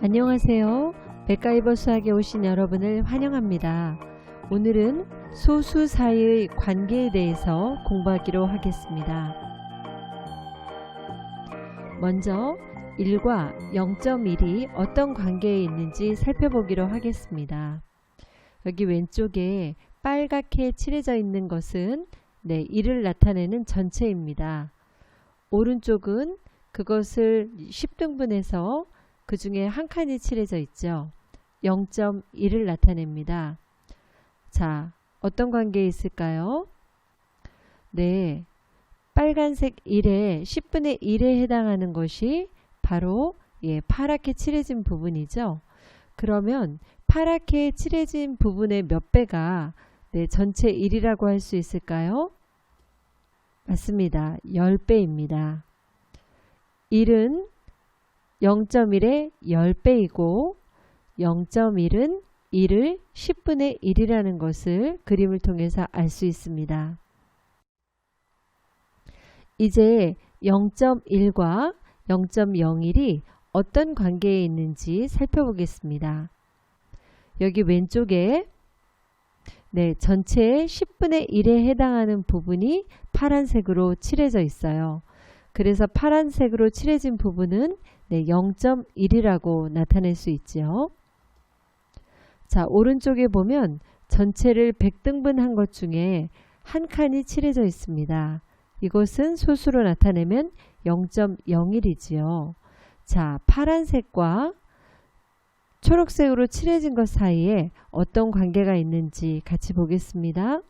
안녕하세요. 맥가이버 수학에 오신 여러분을 환영합니다. 오늘은 소수 사이의 관계에 대해서 공부하기로 하겠습니다. 먼저 1과 0.1이 어떤 관계에 있는지 살펴보기로 하겠습니다. 여기 왼쪽에 빨갛게 칠해져 있는 것은 1을 나타내는 전체입니다. 오른쪽은 그것을 10등분해서 그 중에 한 칸이 칠해져 있죠. 0.1을 나타냅니다. 자, 어떤 관계에 있을까요? 네, 빨간색 1의 10분의 1에 해당하는 것이 바로 파랗게 칠해진 부분이죠. 그러면 파랗게 칠해진 부분의 몇 배가 전체 1이라고 할 수 있을까요? 맞습니다. 10배입니다. 1은 0.1의 10배이고 0.1은 1을 10분의 1이라는 것을 그림을 통해서 알 수 있습니다. 이제 0.1과 0.01이 어떤 관계에 있는지 살펴보겠습니다. 여기 왼쪽에 전체의 10분의 1에 해당하는 부분이 파란색으로 칠해져 있어요. 그래서 파란색으로 칠해진 부분은 0.1이라고 나타낼 수 있죠. 자, 오른쪽에 보면 전체를 100등분한 것 중에 한 칸이 칠해져 있습니다. 이것은 소수로 나타내면 0.01이지요. 자, 파란색과 초록색으로 칠해진 것 사이에 어떤 관계가 있는지 같이 보겠습니다.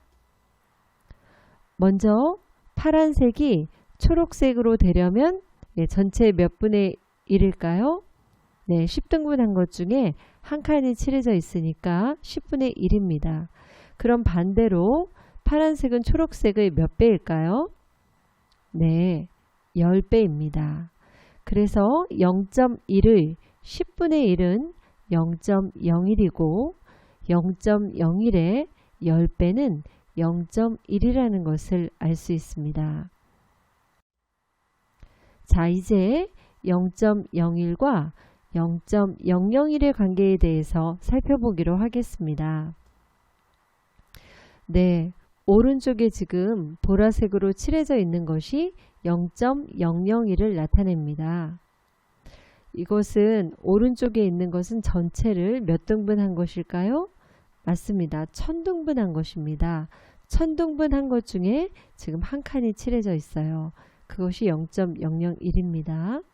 먼저 파란색이 초록색으로 되려면 전체 몇 분의 1일까요? 10등분한 것 중에 한 칸이 칠해져 있으니까 10분의 1입니다. 그럼 반대로 파란색은 초록색의 몇 배일까요? 10배입니다. 그래서 0.1의 10분의 1은 0.01이고 0.01의 10배는 0.1이라는 것을 알 수 있습니다. 자, 이제 0.01과 0.001의 관계에 대해서 살펴보기로 하겠습니다. 오른쪽에 지금 보라색으로 칠해져 있는 것이 0.001을 나타냅니다. 이것은 오른쪽에 있는 것은 전체를 몇 등분한 것일까요? 맞습니다. 1000등분한 것입니다. 1000등분한 것 중에 지금 한 칸이 칠해져 있어요. 그것이 0.001입니다.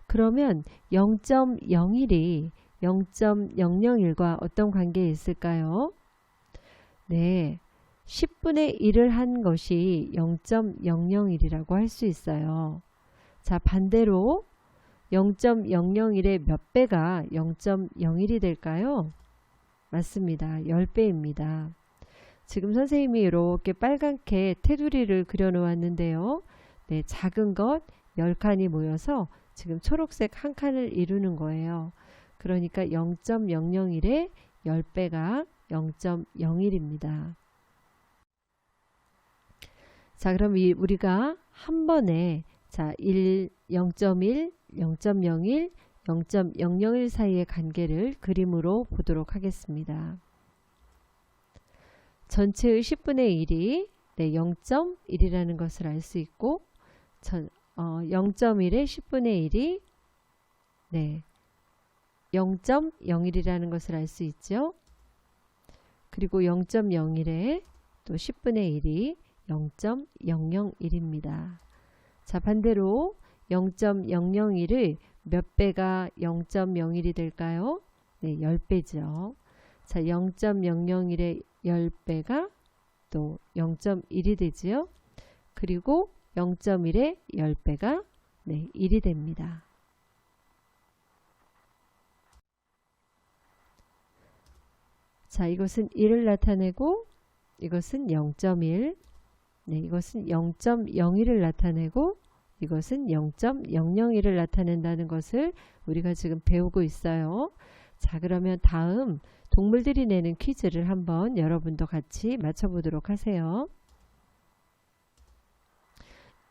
그러면 0.01이 0.001과 어떤 관계에 있을까요? 10분의 1을 한 것이 0.001이라고 할 수 있어요. 자, 반대로 0.001의 몇 배가 0.01이 될까요? 맞습니다. 10배입니다. 지금 선생님이 이렇게 빨갛게 테두리를 그려 놓았는데요. 작은 것 10칸이 모여서 지금 초록색 한 칸을 이루는 거예요. 그러니까 0.001의 10배가 0.01입니다. 자, 그럼 우리가 한 번에 0.1, 0.01, 0.001 사이의 관계를 그림으로 보도록 하겠습니다. 전체의 10분의 1이 0.1이라는 것을 알 수 있고 0.1의 10분의 1이 0.01이라는 것을 알 수 있죠. 그리고 0.01의 또 10분의 1이 0.001입니다. 자, 반대로 0.001의 몇 배가 0.01이 될까요? 10배죠. 자, 0.001의 10배가 또 0.1이 되지요. 그리고 0.1의 10배가 1이 됩니다. 자, 이것은 1을 나타내고 이것은 0.1, 이것은 0.01을 나타내고 이것은 0.001을 나타낸다는 것을 우리가 지금 배우고 있어요. 자, 그러면 다음 동물들이 내는 퀴즈를 한번 여러분도 같이 맞춰보도록 하세요.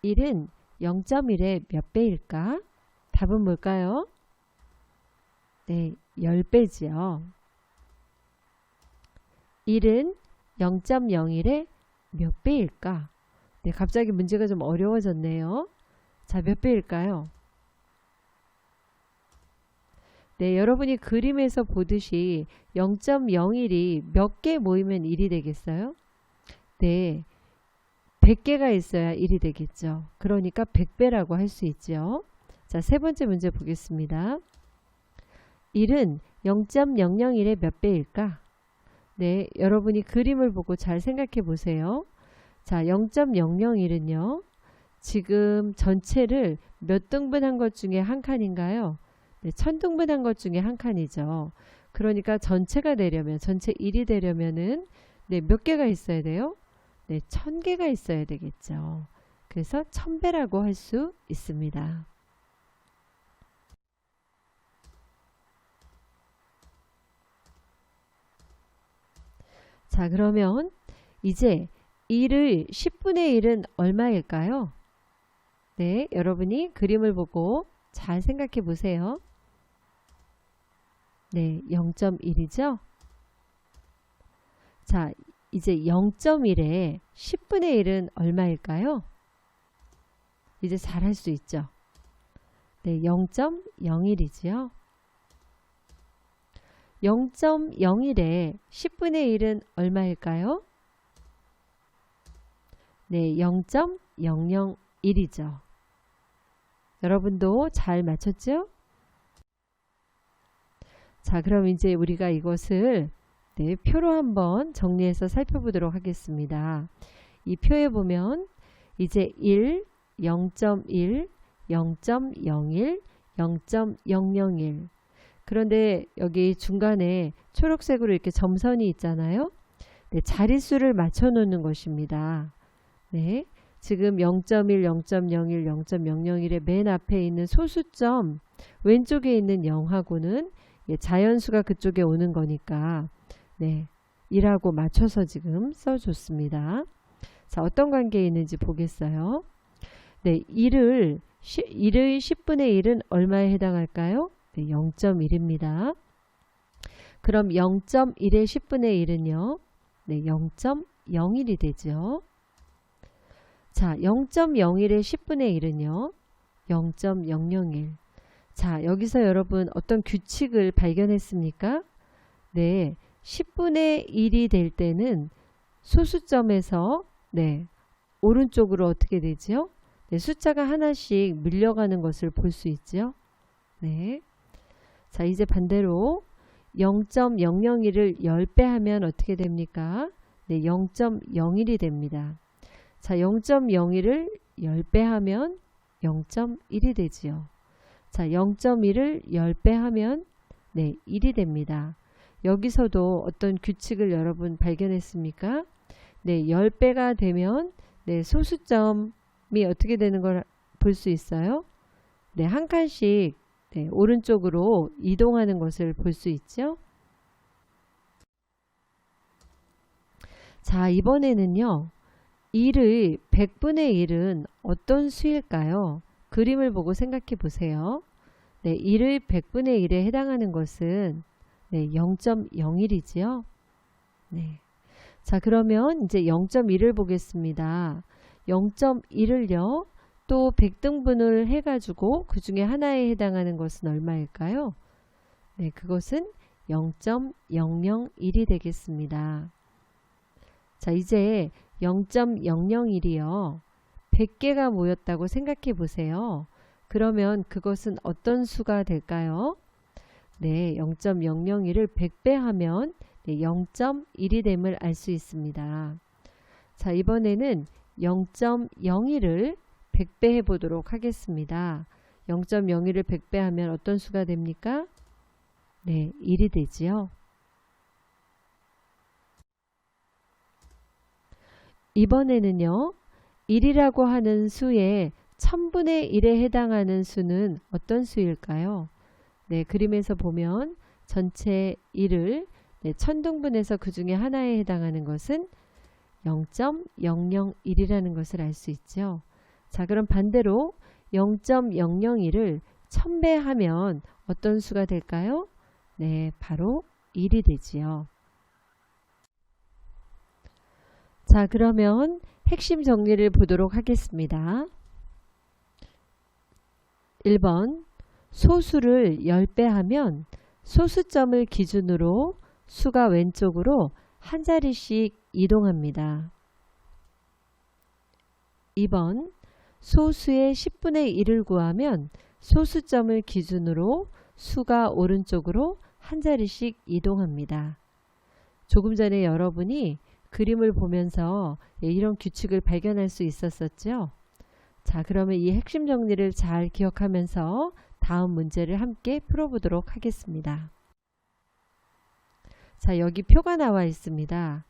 1은 0.1의 몇 배일까? 답은 뭘까요? 네, 10배지요. 1은 0.01의 몇 배일까? 네, 갑자기 문제가 좀 어려워졌네요. 자, 몇 배일까요? 네, 여러분이 그림에서 보듯이 0.01이 몇 개 모이면 1이 되겠어요? 네, 100개가 있어야 1이 되겠죠. 그러니까 100배라고 할 수 있죠. 자, 세 번째 문제 보겠습니다. 1은 0.001의 몇 배일까? 네, 여러분이 그림을 보고 잘 생각해 보세요. 자, 0.001은요. 지금 전체를 몇 등분한 것 중에 한 칸인가요? 네, 1000등분한 것 중에 한 칸이죠. 그러니까 전체가 되려면, 전체 1이 되려면은 네, 몇 개가 있어야 돼요? 네, 1000개가 있어야 되겠죠. 그래서 1000배라고 할 수 있습니다. 자, 그러면 이제 1을 10분의 1은 얼마일까요? 네, 여러분이 그림을 보고 잘 생각해 보세요. 네, 0.1이죠? 자, 이제 0.1에 10분의 1은 얼마일까요? 이제 잘 할 수 있죠? 네, 0.01이지요. 0.01에 10분의 1은 얼마일까요? 네, 0.001이죠. 여러분도 잘 맞췄죠? 자, 그럼 이제 우리가 이것을 네, 표로 한번 정리해서 살펴보도록 하겠습니다. 이 표에 보면 이제 1, 0.1, 0.01, 0.001 그런데 여기 중간에 초록색으로 이렇게 점선이 있잖아요. 네, 자릿수를 맞춰 놓는 것입니다. 네, 지금 0.1, 0.01, 0.001의 맨 앞에 있는 소수점 왼쪽에 있는 0하고는 자연수가 그쪽에 오는 거니까 네, 1하고 맞춰서 지금 써줬습니다. 자, 어떤 관계에 있는지 보겠어요. 네, 1의 10분의 1은 얼마에 해당할까요? 네, 0.1입니다. 그럼 0.1의 10분의 1은요. 네, 0.01이 되죠. 자, 0.01의 10분의 1은요. 0.001. 자, 여기서 여러분 어떤 규칙을 발견했습니까? 네, 10분의 1이 될 때는 소수점에서 네, 오른쪽으로 어떻게 되죠? 네, 숫자가 하나씩 밀려가는 것을 볼 수 있죠. 네. 자, 이제 반대로 0.001을 10배 하면 어떻게 됩니까? 네, 0.01이 됩니다. 자, 0.01을 10배 하면 0.1이 되지요. 자, 0.1을 10배 하면 네, 1이 됩니다. 여기서도 어떤 규칙을 여러분 발견했습니까? 네, 10배가 되면 네, 소수점이 어떻게 되는 걸 볼 수 있어요? 네, 한 칸씩 네, 오른쪽으로 이동하는 것을 볼 수 있죠. 자, 이번에는요. 1의 100분의 1은 어떤 수일까요? 그림을 보고 생각해 보세요. 네, 1의 100분의 1에 해당하는 것은 네, 0.01이지요. 네. 자, 그러면 이제 0.1을 보겠습니다. 0.1을요. 또 100등분을 해가지고 그 중에 하나에 해당하는 것은 얼마일까요? 네, 그것은 0.001이 되겠습니다. 자, 이제 0.001이요. 100개가 모였다고 생각해 보세요. 그러면 그것은 어떤 수가 될까요? 네, 0.001을 100배 하면 네, 0.1이 됨을 알 수 있습니다. 자, 이번에는 0.01을 100배 해보도록 하겠습니다. 0.01을 100배 하면 어떤 수가 됩니까? 네, 1이 되지요. 이번에는요. 1이라고 하는 수의 1000분의 1에 해당하는 수는 어떤 수일까요? 네, 그림에서 보면 전체 1을 네, 1000등분해서 그 중에 하나에 해당하는 것은 0.001이라는 것을 알 수 있죠. 자, 그럼 반대로 0.001을 1000배 하면 어떤 수가 될까요? 네, 바로 1이 되지요. 자, 그러면 핵심 정리를 보도록 하겠습니다. 1번, 소수를 10배 하면 소수점을 기준으로 수가 왼쪽으로 한 자리씩 이동합니다. 2번, 소수의 10분의 1을 구하면 소수점을 기준으로 수가 오른쪽으로 한 자리씩 이동합니다. 조금 전에 여러분이 그림을 보면서 이런 규칙을 발견할 수 있었었죠? 자, 그러면 이 핵심 정리를 잘 기억하면서 다음 문제를 함께 풀어보도록 하겠습니다. 자, 여기 표가 나와 있습니다.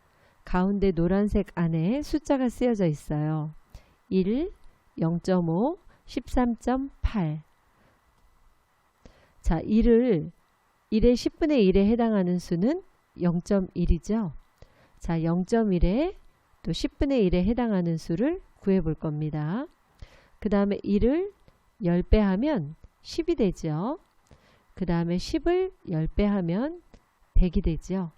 가운데 노란색 안에 숫자가 쓰여져 있어요. 1, 0.5, 13.8. 자, 1의 10분의 1에 해당하는 수는 0.1이죠. 자, 0.1에 또 10분의 1에 해당하는 수를 구해 볼 겁니다. 그 다음에 1을 10배 하면 10이 되죠. 그 다음에 10을 10배 하면 100이 되죠.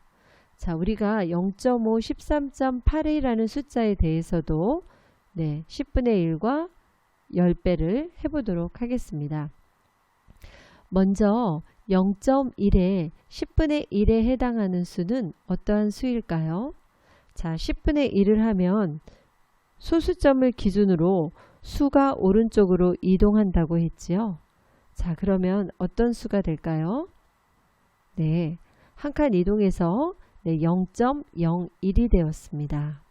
자, 우리가 0.5, 13.8이라는 숫자에 대해서도 10분의 1과 10배를 해보도록 하겠습니다. 먼저 0.1에 10분의 1에 해당하는 수는 어떠한 수일까요? 자, 10분의 1을 하면 소수점을 기준으로 수가 오른쪽으로 이동한다고 했지요. 자, 그러면 어떤 수가 될까요? 네, 한 칸 이동해서 0.01이 되었습니다.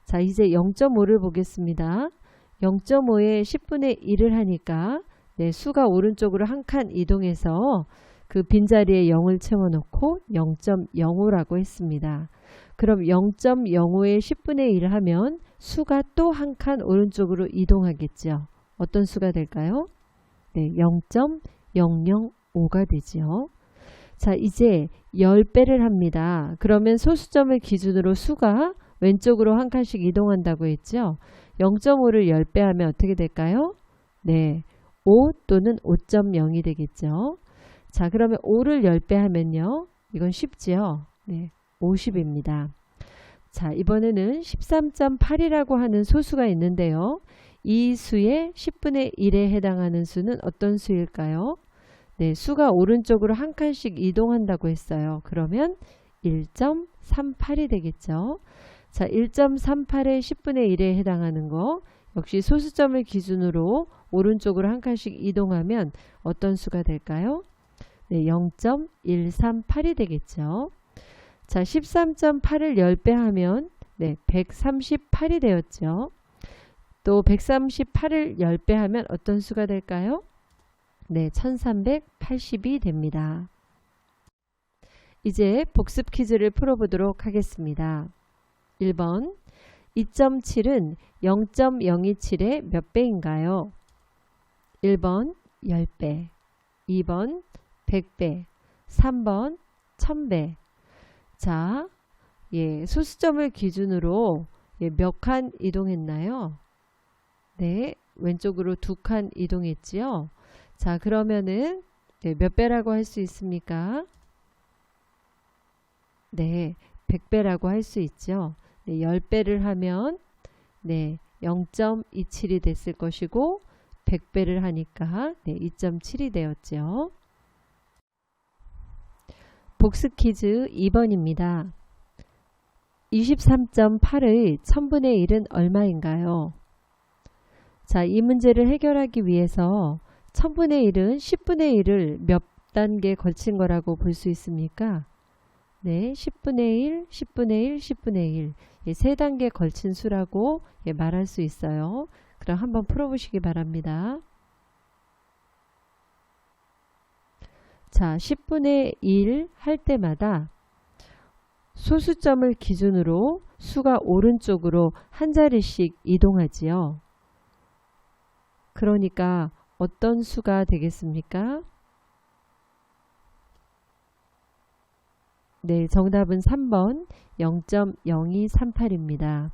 자, 이제 0.5를 보겠습니다. 0.5에 10분의 1을 하니까 수가 오른쪽으로 한 칸 이동해서 그 빈자리에 0을 채워놓고 0.05라고 했습니다. 그럼 0.05에 10분의 1을 하면 수가 또 한 칸 오른쪽으로 이동하겠죠. 어떤 수가 될까요? 네, 0.005가 되죠. 자, 이제 10배를 합니다. 그러면 소수점을 기준으로 수가 왼쪽으로 한 칸씩 이동한다고 했죠. 0.5를 10배 하면 어떻게 될까요? 네, 5 또는 5.0이 되겠죠. 자, 그러면 5를 10배 하면요. 이건 쉽지요. 네, 50입니다. 자, 이번에는 13.8이라고 하는 소수가 있는데요. 이 수의 10분의 1에 해당하는 수는 어떤 수일까요? 네, 수가 오른쪽으로 한 칸씩 이동한다고 했어요. 그러면 1.38이 되겠죠. 자, 1.38의 10분의 1에 해당하는 거 역시 소수점을 기준으로 오른쪽으로 한 칸씩 이동하면 어떤 수가 될까요? 네, 0.138이 되겠죠. 자, 13.8을 10배 하면 138이 되었죠. 또 138을 10배 하면 어떤 수가 될까요? 네, 1380이 됩니다. 이제 복습 퀴즈를 풀어보도록 하겠습니다. 1번, 2.7은 0.027의 몇 배인가요? 1번 10배, 2번 100배, 3번 1000배. 자, 소수점을 기준으로 몇 칸 이동했나요? 네, 왼쪽으로 2칸 이동했지요. 자, 그러면은 몇 배라고 할 수 있습니까? 네, 100배라고 할 수 있죠. 10배를 하면 0.27이 됐을 것이고 100배를 하니까 2.7이 되었죠. 복습 퀴즈 2번입니다. 23.8의 1000분의 1은 얼마인가요? 자, 이 문제를 해결하기 위해서 1000분의 1은 10분의 1을 몇 단계 걸친 거라고 볼 수 있습니까? 네, 10분의 1, 10분의 1, 10분의 1. 3단계 걸친 수라고 말할 수 있어요. 그럼 한번 풀어보시기 바랍니다. 자, 10분의 1 할 때마다 소수점을 기준으로 수가 오른쪽으로 한 자리씩 이동하지요. 그러니까 어떤 수가 되겠습니까? 네, 정답은 3번 0.0238입니다.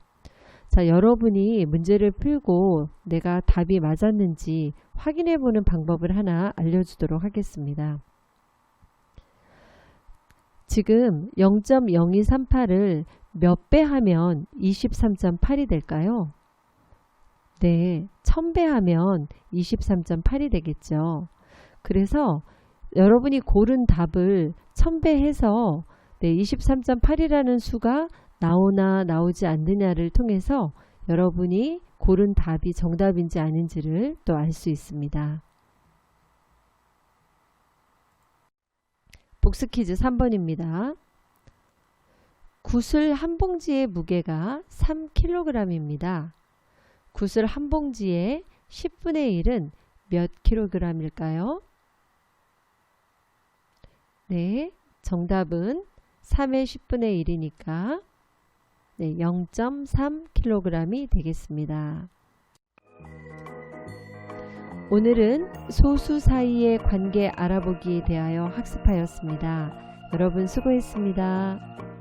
자, 여러분이 문제를 풀고 내가 답이 맞았는지 확인해 보는 방법을 하나 알려주도록 하겠습니다. 지금 0.0238을 몇 배 하면 23.8이 될까요? 네, 1000배 하면 23.8이 되겠죠. 그래서 여러분이 고른 답을 1000배 해서 23.8이라는 수가 나오나 나오지 않느냐를 통해서 여러분이 고른 답이 정답인지 아닌지를 또 알 수 있습니다. 복수 퀴즈 3번입니다. 구슬 한 봉지의 무게가 3kg입니다. 구슬 한 봉지의 10분의 1은 몇 kg일까요? 네, 정답은 3의 10분의 1이니까 0.3kg이 되겠습니다. 오늘은 소수 사이의 관계 알아보기에 대하여 학습하였습니다. 여러분 수고했습니다.